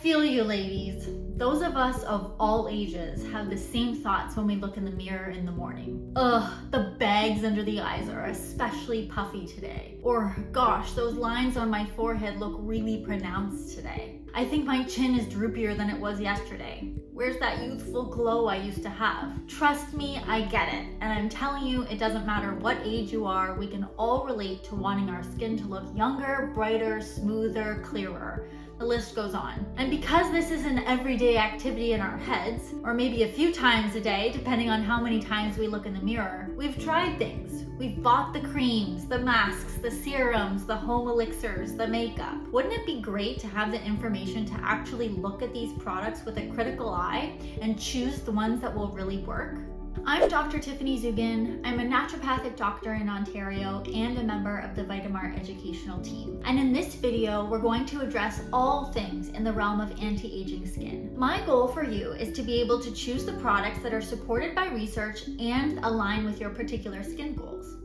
feel you, ladies. Those of us of all ages have the same thoughts when we look in the mirror in the morning. Ugh, the bags under the eyes are especially puffy today. Or gosh, those lines on my forehead look really pronounced today. I think my chin is droopier than it was yesterday. Where's that youthful glow I used to have? Trust me, I get it. And I'm telling you, it doesn't matter what age you are, we can all relate to wanting our skin to look younger, brighter, smoother, clearer. The list goes on. And because this is an everyday activity in our heads, or maybe a few times a day, depending on how many times we look in the mirror, we've tried things. We've bought the creams, the masks, the serums, the home elixirs, the makeup. Wouldn't it be great to have the information to actually look at these products with a critical eye and choose the ones that will really work? I'm Dr. Tiffany Dzugan. I'm a naturopathic doctor in Ontario and a member of the Vitamart educational team. And in this video, we're going to address all things in the realm of anti-aging skin. My goal for you is to be able to choose the products that are supported by research and align with your particular skin goals.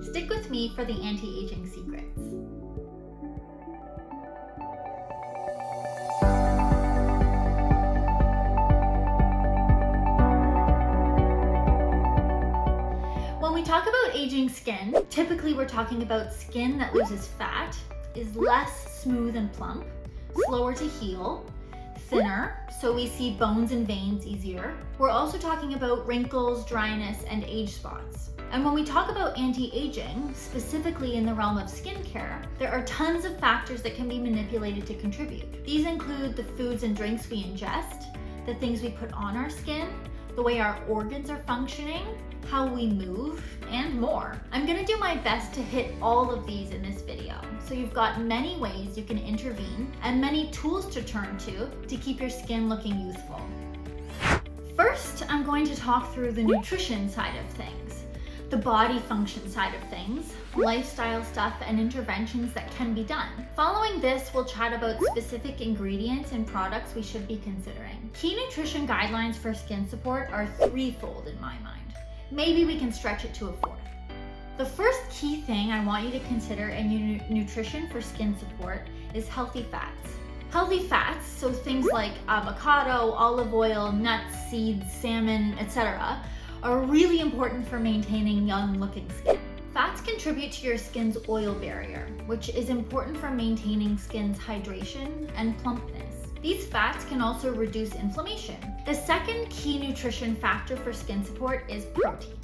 Stick with me for the anti-aging secrets. When we talk about aging skin, typically we're talking about skin that loses fat, is less smooth and plump, slower to heal, thinner, so we see bones and veins easier. We're also talking about wrinkles, dryness, and age spots. And when we talk about anti-aging, specifically in the realm of skincare, there are tons of factors that can be manipulated to contribute. These include the foods and drinks we ingest, the things we put on our skin, the way our organs are functioning, how we move, and more. I'm gonna do my best to hit all of these in this video. So you've got many ways you can intervene and many tools to turn to keep your skin looking youthful. First, I'm going to talk through the nutrition side of things, the body function side of things, lifestyle stuff, and interventions that can be done. Following this, we'll chat about specific ingredients and products we should be considering. Key nutrition guidelines for skin support are threefold in my mind. Maybe we can stretch it to a fourth. The first key thing I want you to consider in your nutrition for skin support is healthy fats. Healthy fats, so things like avocado, olive oil, nuts, seeds, salmon, etc., are really important for maintaining young-looking skin. Fats contribute to your skin's oil barrier, which is important for maintaining skin's hydration and plumpness. These fats can also reduce inflammation. The second key nutrition factor for skin support is protein,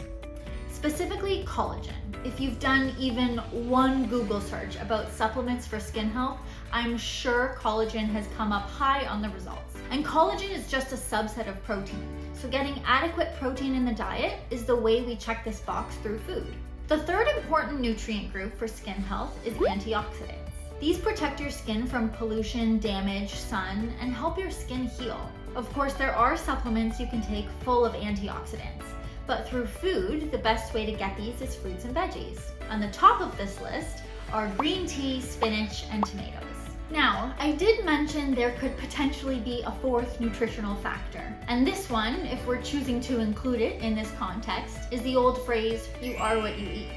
specifically collagen. If you've done even one Google search about supplements for skin health, I'm sure collagen has come up high on the results. And collagen is just a subset of protein, so getting adequate protein in the diet is the way we check this box through food. The third important nutrient group for skin health is antioxidants. These protect your skin from pollution, damage, sun, and help your skin heal. Of course, there are supplements you can take full of antioxidants, but through food, the best way to get these is fruits and veggies. On the top of this list are green tea, spinach, and tomatoes. Now, I did mention there could potentially be a fourth nutritional factor, and this one, if we're choosing to include it in this context, is the old phrase, you are what you eat.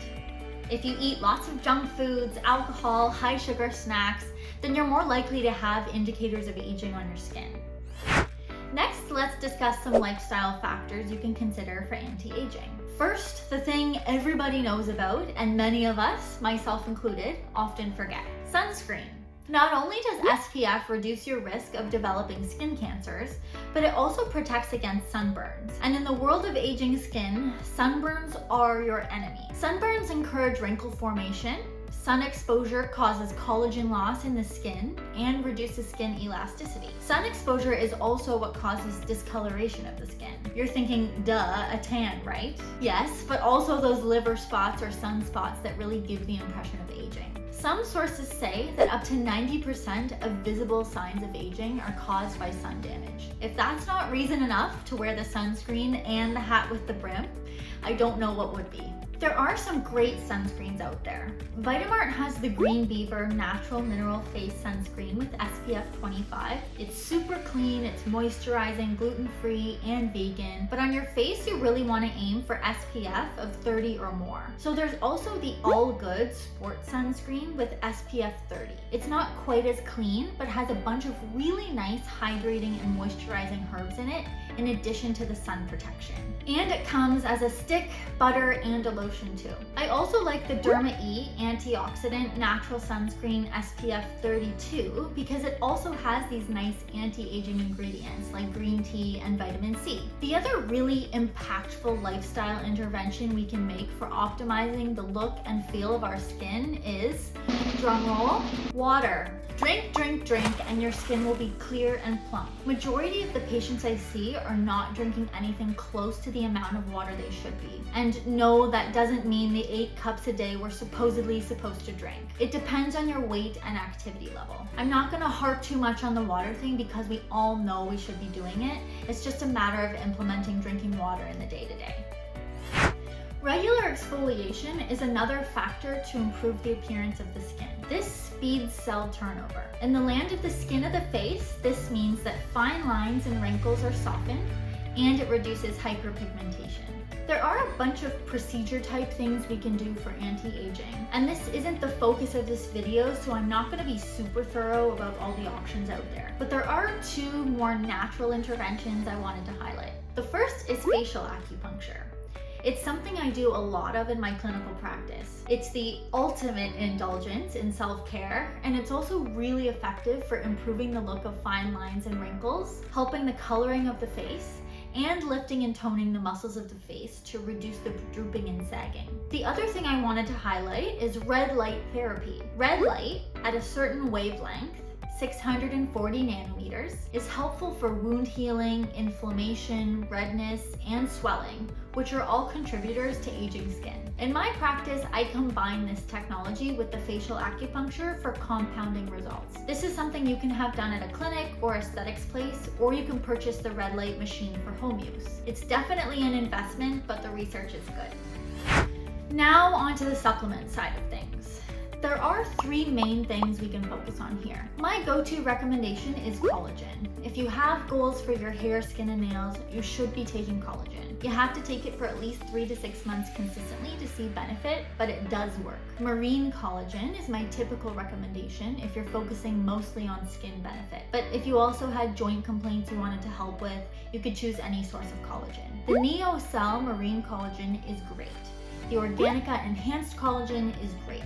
If you eat lots of junk foods, alcohol, high sugar snacks, then you're more likely to have indicators of aging on your skin. Next, let's discuss some lifestyle factors you can consider for anti-aging. First, the thing everybody knows about, and many of us, myself included, often forget: sunscreen. Not only does SPF reduce your risk of developing skin cancers, but it also protects against sunburns. And in the world of aging skin, sunburns are your enemy. Sunburns encourage wrinkle formation. Sun exposure causes collagen loss in the skin and reduces skin elasticity. Sun exposure is also what causes discoloration of the skin. You're thinking, duh, a tan, right? Yes, but also those liver spots or sunspots that really give the impression of aging. Some sources say that up to 90% of visible signs of aging are caused by sun damage. If that's not reason enough to wear the sunscreen and the hat with the brim, I don't know what would be. There are some great sunscreens out there. Vitamart has the Green Beaver Natural Mineral Face Sunscreen with SPF 25. It's super clean, it's moisturizing, gluten-free, and vegan. But on your face, you really want to aim for SPF of 30 or more. So there's also the All Good Sport Sunscreen with SPF 30. It's not quite as clean, but has a bunch of really nice hydrating and moisturizing herbs in it, in addition to the sun protection. And it comes as a stick, butter, and a lotion too. I also like the Derma E Antioxidant Natural Sunscreen SPF 32 because it also has these nice anti-aging ingredients like green tea and vitamin C. The other really impactful lifestyle intervention we can make for optimizing the look and feel of our skin is, drumroll, water. Drink, drink, drink, and your skin will be clear and plump. Majority of the patients I see are not drinking anything close to the amount of water they should be. And no, that doesn't mean the 8 cups a day we're supposedly supposed to drink. It depends on your weight and activity level. I'm not gonna harp too much on the water thing because we all know we should be doing it. It's just a matter of implementing drinking water in the day-to-day. Regular exfoliation is another factor to improve the appearance of the skin. This speeds cell turnover. In the land of the skin of the face, this means that fine lines and wrinkles are softened, and it reduces hyperpigmentation. There are a bunch of procedure type things we can do for anti-aging, and this isn't the focus of this video, so I'm not going to be super thorough about all the options out there. But there are 2 more natural interventions I wanted to highlight. The first is facial acupuncture. It's something I do a lot of in my clinical practice. It's the ultimate indulgence in self-care, and it's also really effective for improving the look of fine lines and wrinkles, helping the coloring of the face, and lifting and toning the muscles of the face to reduce the drooping and sagging. The other thing I wanted to highlight is red light therapy. Red light at a certain wavelength, 640 nanometers, is helpful for wound healing, inflammation, redness, and swelling, which are all contributors to aging skin. In my practice, I combine this technology with the facial acupuncture for compounding results. This is something you can have done at a clinic or aesthetics place, or you can purchase the red light machine for home use. It's definitely an investment, but the research is good. Now onto the supplement side of things. There are 3 main things we can focus on here. My go-to recommendation is collagen. If you have goals for your hair, skin, and nails, you should be taking collagen. You have to take it for at least 3 to 6 months consistently to see benefit, but it does work. Marine collagen is my typical recommendation if you're focusing mostly on skin benefit. But if you also had joint complaints you wanted to help with, you could choose any source of collagen. The NeoCell Marine Collagen is great. The Organica Enhanced Collagen is great.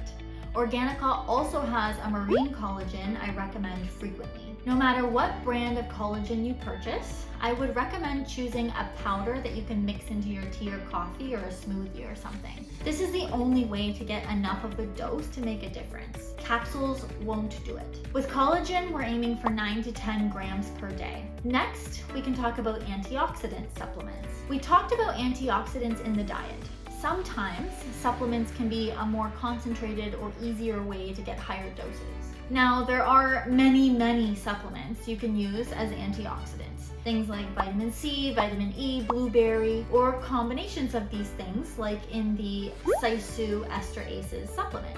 Organica also has a marine collagen I recommend frequently. No matter what brand of collagen you purchase, I would recommend choosing a powder that you can mix into your tea or coffee or a smoothie or something. This is the only way to get enough of the dose to make a difference. Capsules won't do it. With collagen, we're aiming for 9 to 10 grams per day. Next, we can talk about antioxidant supplements. We talked about antioxidants in the diet. Sometimes supplements can be a more concentrated or easier way to get higher doses. Now, there are many supplements you can use as antioxidants. Things like vitamin C, vitamin E, blueberry, or combinations of these things like in the Sisu esterases supplement.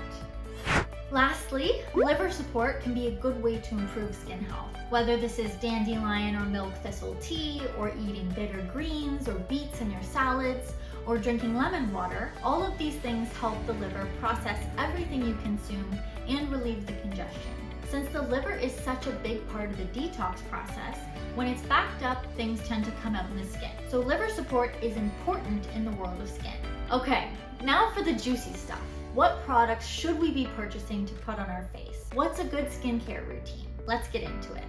Lastly, liver support can be a good way to improve skin health. Whether this is dandelion or milk thistle tea, or eating bitter greens or beets in your salads, or drinking lemon water, all of these things help the liver process everything you consume and relieve the congestion. Since the liver is such a big part of the detox process, when it's backed up, things tend to come out in the skin. So liver support is important in the world of skin. Okay, now for the juicy stuff. What products should we be purchasing to put on our face? What's a good skincare routine? Let's get into it.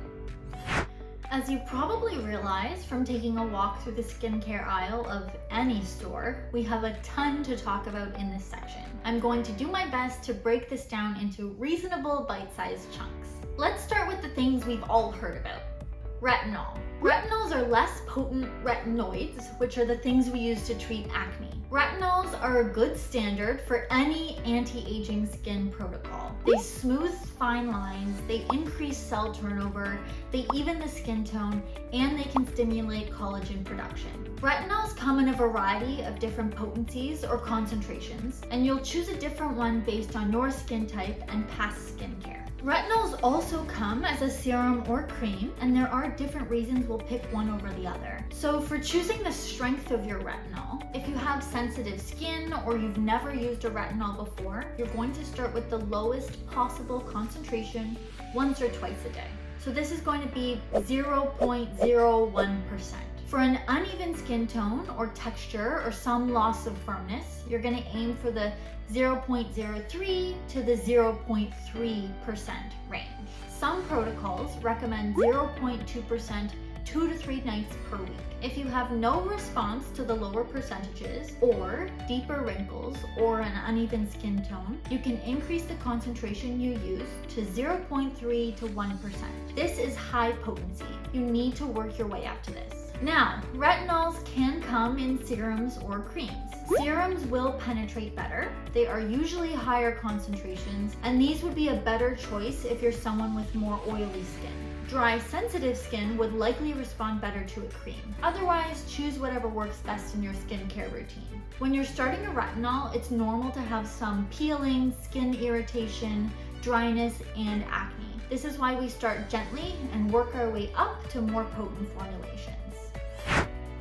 As you probably realized from taking a walk through the skincare aisle of any store, we have a ton to talk about in this section. I'm going to do my best to break this down into reasonable bite-sized chunks. Let's start with the things we've all heard about. Retinol. Retinols are less potent retinoids, which are the things we use to treat acne. Retinols are a good standard for any anti-aging skin protocol. They smooth fine lines, they increase cell turnover, they even the skin tone, and they can stimulate collagen production. Retinols come in a variety of different potencies or concentrations, and you'll choose a different one based on your skin type and past skincare. Retinols also come as a serum or cream, and there are different reasons we'll pick one over the other. So for choosing the strength of your retinol, if you have sensitive skin or you've never used a retinol before, you're going to start with the lowest possible concentration once or twice a day. So this is going to be 0.01%. For an uneven skin tone or texture or some loss of firmness, you're going to aim for the 0.03 to the 0.3% range. Some protocols recommend 0.2% 2 to 3 nights per week. If you have no response to the lower percentages or deeper wrinkles or an uneven skin tone, you can increase the concentration you use to 0.3 to 1%. This is high potency. You need to work your way up to this. Now, retinols can come in serums or creams. Serums will penetrate better. They are usually higher concentrations, and these would be a better choice if you're someone with more oily skin. Dry, sensitive skin would likely respond better to a cream. Otherwise, choose whatever works best in your skincare routine. When you're starting a retinol, it's normal to have some peeling, skin irritation, dryness, and acne. This is why we start gently and work our way up to more potent formulations.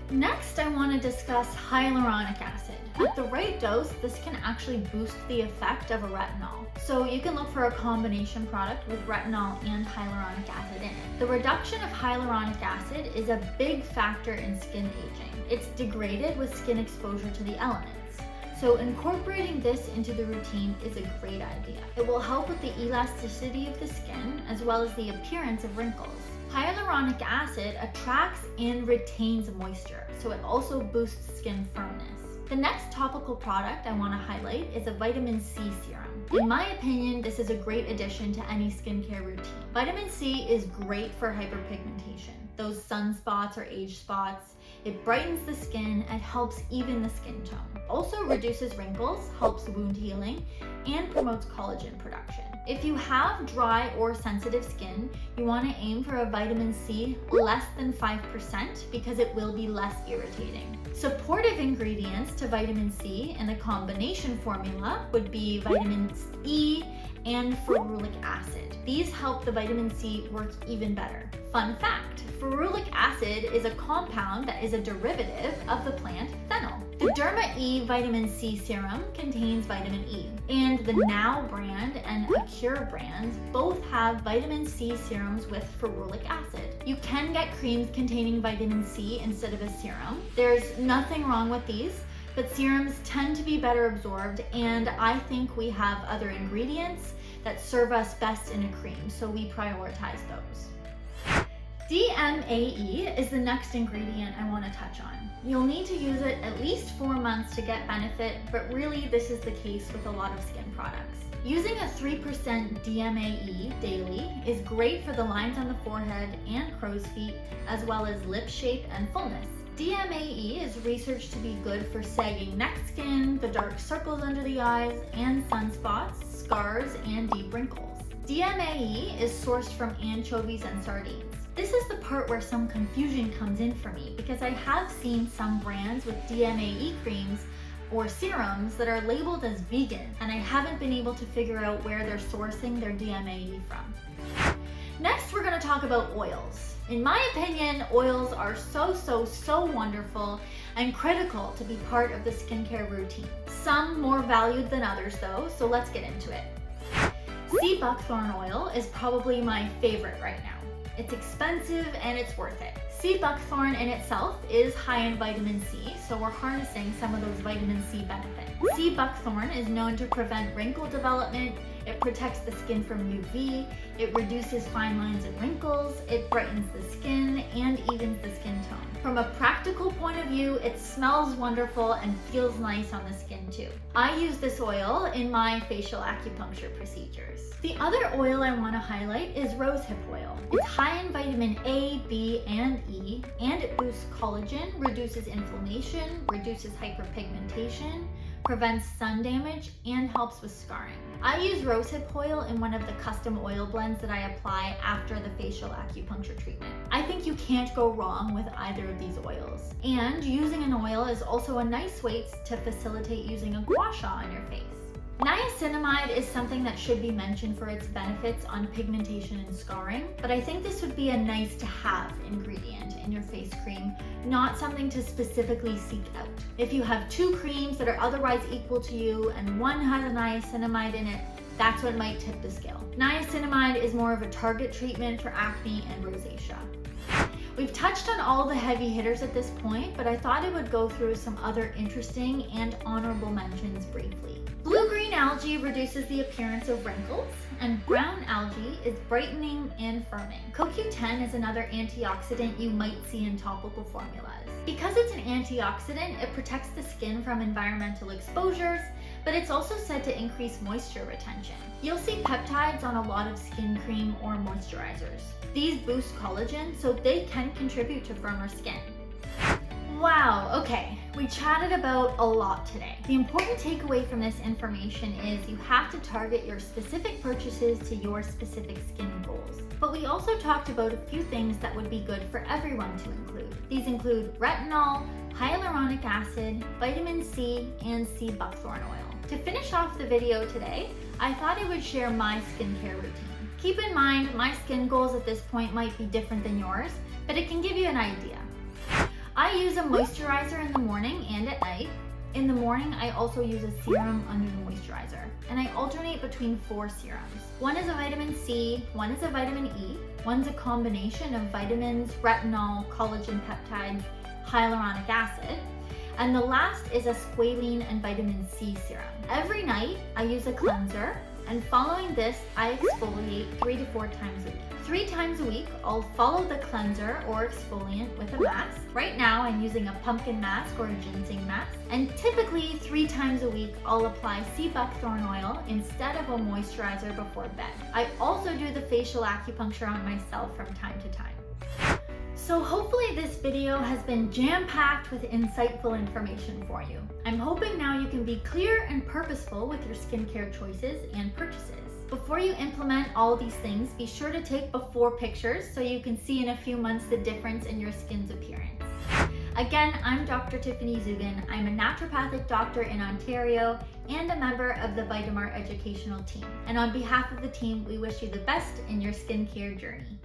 Next, I want to discuss hyaluronic acid. At the right dose, this can actually boost the effect of a retinol. So you can look for a combination product with retinol and hyaluronic acid in it. The reduction of hyaluronic acid is a big factor in skin aging. It's degraded with skin exposure to the elements. So incorporating this into the routine is a great idea. It will help with the elasticity of the skin as well as the appearance of wrinkles. Hyaluronic acid attracts and retains moisture, so it also boosts skin firmness. The next topical product I want to highlight is a vitamin C serum. In my opinion, this is a great addition to any skincare routine. Vitamin C is great for hyperpigmentation, those sunspots or age spots. It brightens the skin and helps even the skin tone. Also reduces wrinkles, helps wound healing, and promotes collagen production. If you have dry or sensitive skin, you want to aim for a vitamin C less than 5% because it will be less irritating. Supportive ingredients to vitamin C in the combination formula would be vitamin E and ferulic acid. These help the vitamin C work even better. Fun fact, ferulic acid is a compound that is a derivative of the plant fennel. The Derma E vitamin C serum contains vitamin E, and the Now brand and Acure brands both have vitamin C serums with ferulic acid. You can get creams containing vitamin C instead of a serum. There's nothing wrong with these, but serums tend to be better absorbed, and I think we have other ingredients that serve us best in a cream, so we prioritize those. DMAE is the next ingredient I want to touch on. You'll need to use it at least 4 months to get benefit, but really this is the case with a lot of skin products. Using a 3% DMAE daily is great for the lines on the forehead and crow's feet, as well as lip shape and fullness. DMAE is researched to be good for sagging neck skin, the dark circles under the eyes, and sunspots, scars, and deep wrinkles. DMAE is sourced from anchovies and sardines. This is the part where some confusion comes in for me because I have seen some brands with DMAE creams or serums that are labeled as vegan, and I haven't been able to figure out where they're sourcing their DMAE from. Next, we're going to talk about oils. In my opinion, oils are so wonderful and critical to be part of the skincare routine. Some more valued than others though, so let's get into it. Sea buckthorn oil is probably my favorite right now. It's expensive and it's worth it. Sea buckthorn in itself is high in vitamin C, so we're harnessing some of those vitamin C benefits. Sea buckthorn is known to prevent wrinkle development, it protects the skin from UV, it reduces fine lines and wrinkles, it brightens the skin, and evens the skin tone. From from a practical point of view, it smells wonderful and feels nice on the skin too. I use this oil in my facial acupuncture procedures. The other oil I want to highlight is rosehip oil. It's high in vitamin A, B, and E, and it boosts collagen, reduces inflammation, reduces hyperpigmentation, prevents sun damage, and helps with scarring. I use rosehip oil in one of the custom oil blends that I apply after the facial acupuncture treatment. I think you can't go wrong with either of these oils. And using an oil is also a nice way to facilitate using a gua sha on your face. Niacinamide is something that should be mentioned for its benefits on pigmentation and scarring, but I think this would be a nice to have ingredient in your face cream, not something to specifically seek out. If you have two creams that are otherwise equal to you and one has a niacinamide in it, that's what might tip the scale. Niacinamide is more of a target treatment for acne and rosacea. We've touched on all the heavy hitters at this point, but I thought I would go through some other interesting and honorable mentions briefly. Blue-green algae reduces the appearance of wrinkles, and brown algae is brightening and firming. CoQ10 is another antioxidant you might see in topical formulas. Because it's an antioxidant, it protects the skin from environmental exposures, but it's also said to increase moisture retention. You'll see peptides on a lot of skin cream or moisturizers. These boost collagen, so they can contribute to firmer skin. Wow, okay, we chatted about a lot today. The important takeaway from this information is you have to target your specific purchases to your specific skin goals. But we also talked about a few things that would be good for everyone to include. These include retinol, hyaluronic acid, vitamin C, and sea buckthorn oil. To finish off the video today, I thought I would share my skincare routine. Keep in mind, my skin goals at this point might be different than yours, but it can give you an idea. I use a moisturizer in the morning and at night. In the morning, I also use a serum under the moisturizer, and I alternate between 4 serums. One is a vitamin C, one is a vitamin E, one's a combination of vitamins, retinol, collagen peptides, hyaluronic acid, and the last is a squalene and vitamin C serum. Every night, I use a cleanser, and following this, I exfoliate 3 to 4 times a week. 3 times a week, I'll follow the cleanser or exfoliant with a mask. Right now, I'm using a pumpkin mask or a ginseng mask. And typically, 3 times a week, I'll apply sea buckthorn oil instead of a moisturizer before bed. I also do the facial acupuncture on myself from time to time. So hopefully this video has been jam-packed with insightful information for you. I'm hoping now you can be clear and purposeful with your skincare choices and purchases. Before you implement all these things, be sure to take before pictures so you can see in a few months the difference in your skin's appearance. Again, I'm Dr. Tiffany Dzugan. I'm a naturopathic doctor in Ontario and a member of the Vitamart educational team. And on behalf of the team, we wish you the best in your skincare journey.